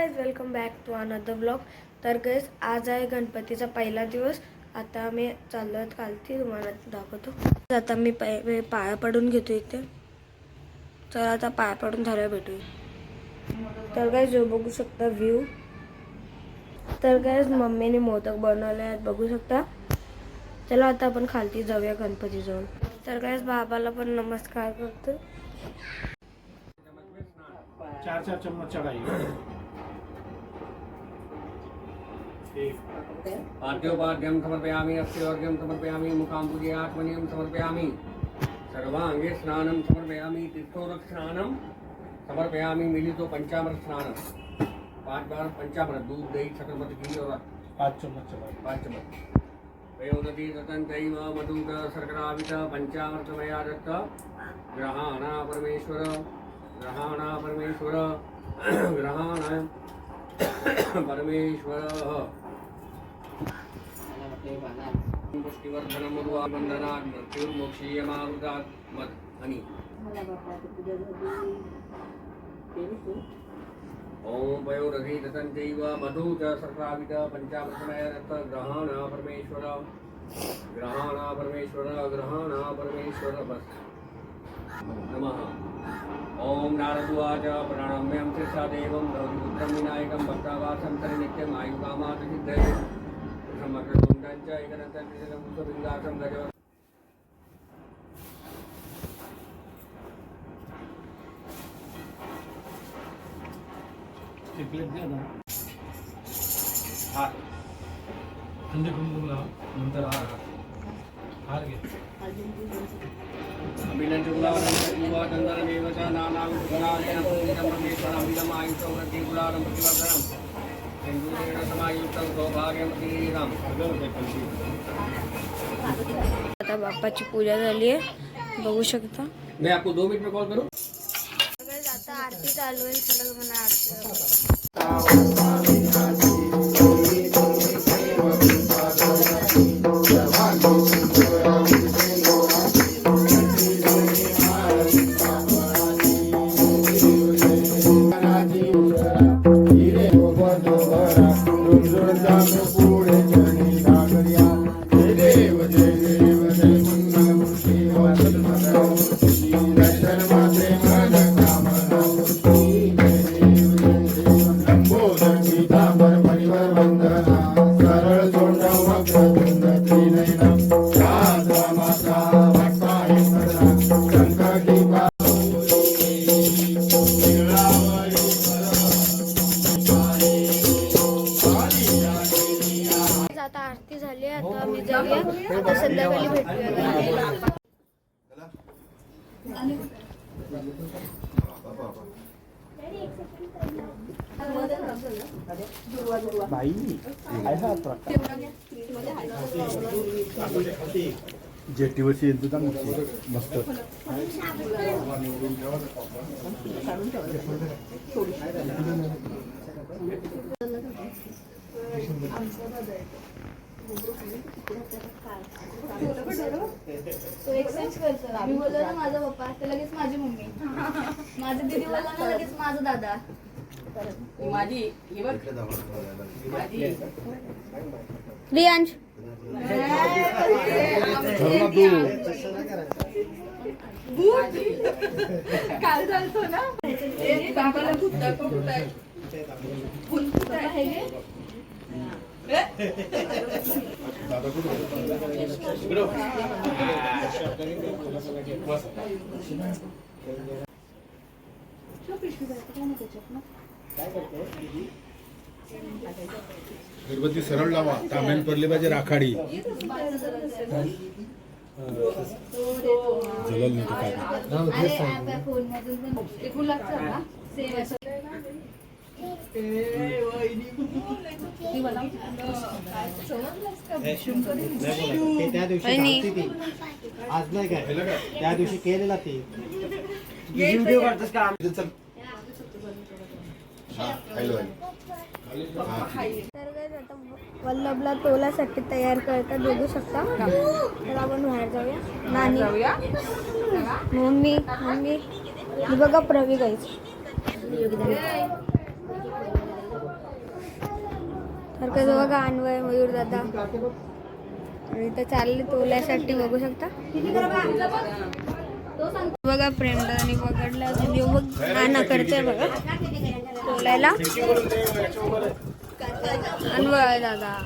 Guys welcome back to another blog. तर guys आज आहे गणपतीचा पहिला दिवस। आता मी चाललो खालती, तुम्हाला दाखवतो। आता मी पाया पडून घेतो इथे। चला आता पाया पडून झाल्यावर भेटूया। तर गाइज बघू शकता व्ह्यू। तर गाइज मम्मीने मोदक बनवले आहेत, बघू शकता। चला आता आपण खालती जाऊया गणपती जवळ। तर गाइज बाबाला पण नमस्कार करतो। 4 चम्मच चढ़ाइए। पाद्योपाद्यं समर्पयामि, अस्योर्घ्यं समर्पयामि, मुखां पूजयात्मनीयं समर्पयामि, सर्वांगे स्नानं समर्पयामि, तीर्थोदकस्नानं समर्पयामि, मिलितो पंचामृत स्नानं। 5 बार पंचामृत, दूध दही सकरमत घी और 5 चम्मच चढ़ाइए। 5 चम्मच वयोदधि ततंतैव मधुक शर्करावित पंचामृतमया दत्त ग्रहाणा परमेश्वर ग्रहाणा परमेश्वर ग्रहाणा परमेश्वर पुष्टिवर्धनम मधुआबंधनात् मृत्युर्मोक्षीयमावृतात् मत् हनी। ओम वयोदधि ततंतैव मधुक शर्करावित पंचामृतमया दत्त ग्रहाणा परमेश्वर ग्रहाणा परमेश्वर ग्रहाणा परमेश्वर बस नमः। ओम नारदुवाच प्रणम्यं शिरसा देवं भवतिपुत्रं विनायकं भक्तावासं तन्नित्यं आयुकामार्थसिद्धये समग्रतुण्डं च एकदन्तं त्रिशतं गज। एक प्लेट द्या ना। हार म्हणजे कुंकुम लावा, नंतर हार घे। अभिनंदन गुलाबं युवा चंद्रमेव च नानां गुणालेन पूजितं परमेश्वरं अभिदं आयुष्यवृद्धिं गुलाबं प्रतिवर्धनं सिंधुरेण समायुक्तं सौभाग्यं प्रतिरीतं। आता बाप्पाची पूजा झाली आहे, बघू शकता। मैं आपको 2 मिनट में कॉल करूं। आता आरती चालू आहे, चला तुम्हाला आरती झाली। आता आम्ही जाऊया, आता संध्याकाळी भेटूया। जेटीवरची येतो का मस्त। तो एक्सचेंज करतो। मी बोललो ना माझा पप्पा, तर लगेच माझी मम्मी, माझी दीदी बोलला ना लगेच माझा दादा। माझी रियांश काल चालतो ना बाबाला कुठं गणपती सरळ लावा, तांब्यान पडली पाहिजे राखाडी। जलल नाही काय आज नाही काय त्या दिवशी केलेला ते व्हिडिओ काढतोस का? वल्लभला तोलासाठी तयार करतात, बघू शकता। तर आपण बाहेर जाऊया। नानी मम्मी मम्मी बघा प्रवी गाईच तर कसं बघा अन्वय मयूर दादा आणि तर चालले तोल्यासाठी बघू शकता. बघा फ्रेंड आणि पकडला बघ नाना करते बघा तोलायला अन्वय दादा.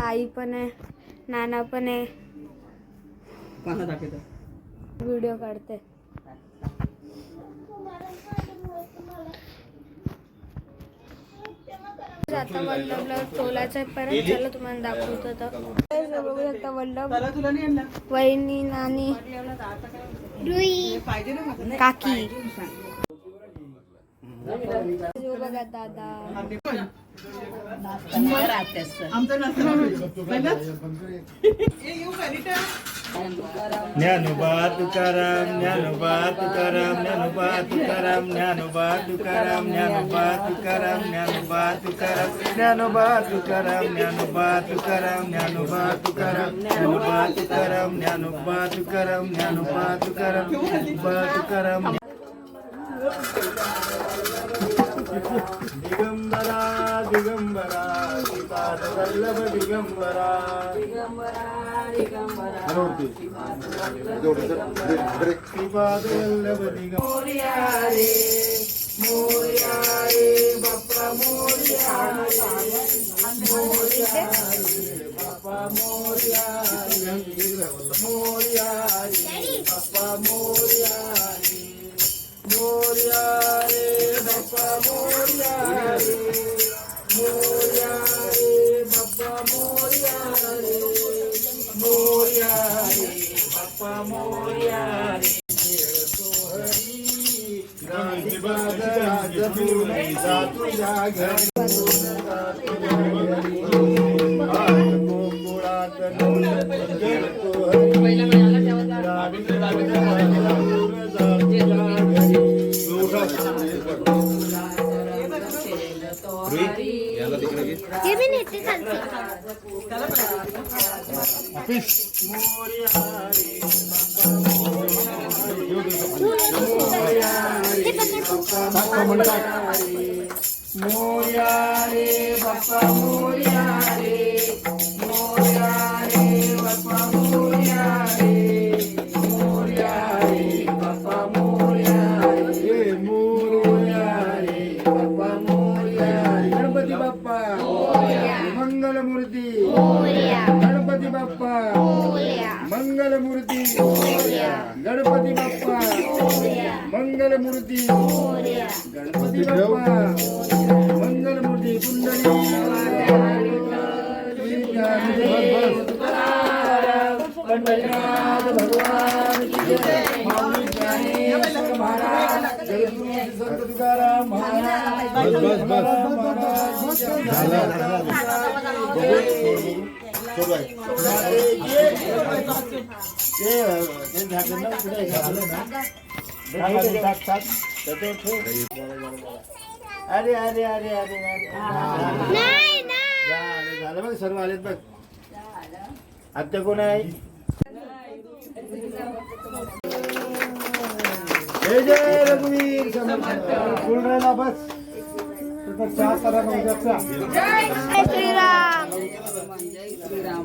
आई पण आहे, नाना पण आहे, व्हिडिओ काढते. आता वल्लभला तोलायचं आहे परत. चला तुम्हाला दाखवतो आता. बघू शकता वल्लभ, वहिनी, नानी, काकी, जो बघा दादा. ज्ञानोबा तुकाराम, ज्ञानोबा तुकाराम, ज्ञानोबा तुकाराम, ज्ञानोबा तुकाराम, ज्ञानोबा तुकाराम, ज्ञानोबा तुकाराम, ज्ञानोबा तुकाराम, ज्ञानोबा तुकाराम, ज्ञानोबा तुकाराम, ज्ञानोबा तुकाराम, ज्ञानोबा तुकाराम, ज्ञानोबा तुकाराम, ज्ञानोबा तुकाराम. दिगंबरा दिगंबरा श्रीपाद वल्लभ दिगंबरा, श्रीपाद वल्लभ दिगंबरा. मोरया रे बाप्पा मोरया रे, मोरया रे बाप्पा मोरया रे, मोरया रे बाप्पा मोरया रे, मोरया रे बाप्पा मोरया रे, मोरया रे बाप्पा मोरया रे, मोरया रे बाप्पा मोरया रे. राजबाग तुझ्या घरी गोकुळात हे बी नेते चालते. मोरया रे बाप्पा मोरया रे, मोरया रे बाप्पा मोरया रे, मोरया रे बाप्पा मोरया रे, मोरया रे बाप्पा मोरया रे. गणपती बाप्पा मंगलमूर्ती, गणपती बाप्पा मंगलमूर्ती, गणपती बाप्पा मंगलमूर्ती, गणपती बाप्पा मंगलमूर्ती. कुंडली पंढरीनाथ भगवान की जय. माऊली ज्ञानेश्वर महाराज, जगद्गुरू संत तुकाराम महाराज. बस बस बस अरे अरे अरे अरे अरे झालं बघ, सर्व आलेत बघ. आत्या कोण आहे? जय जय रघुवीर समर्थ. फुल राहिला बस. चहा करा मग. श्रीराम. श्रीराम.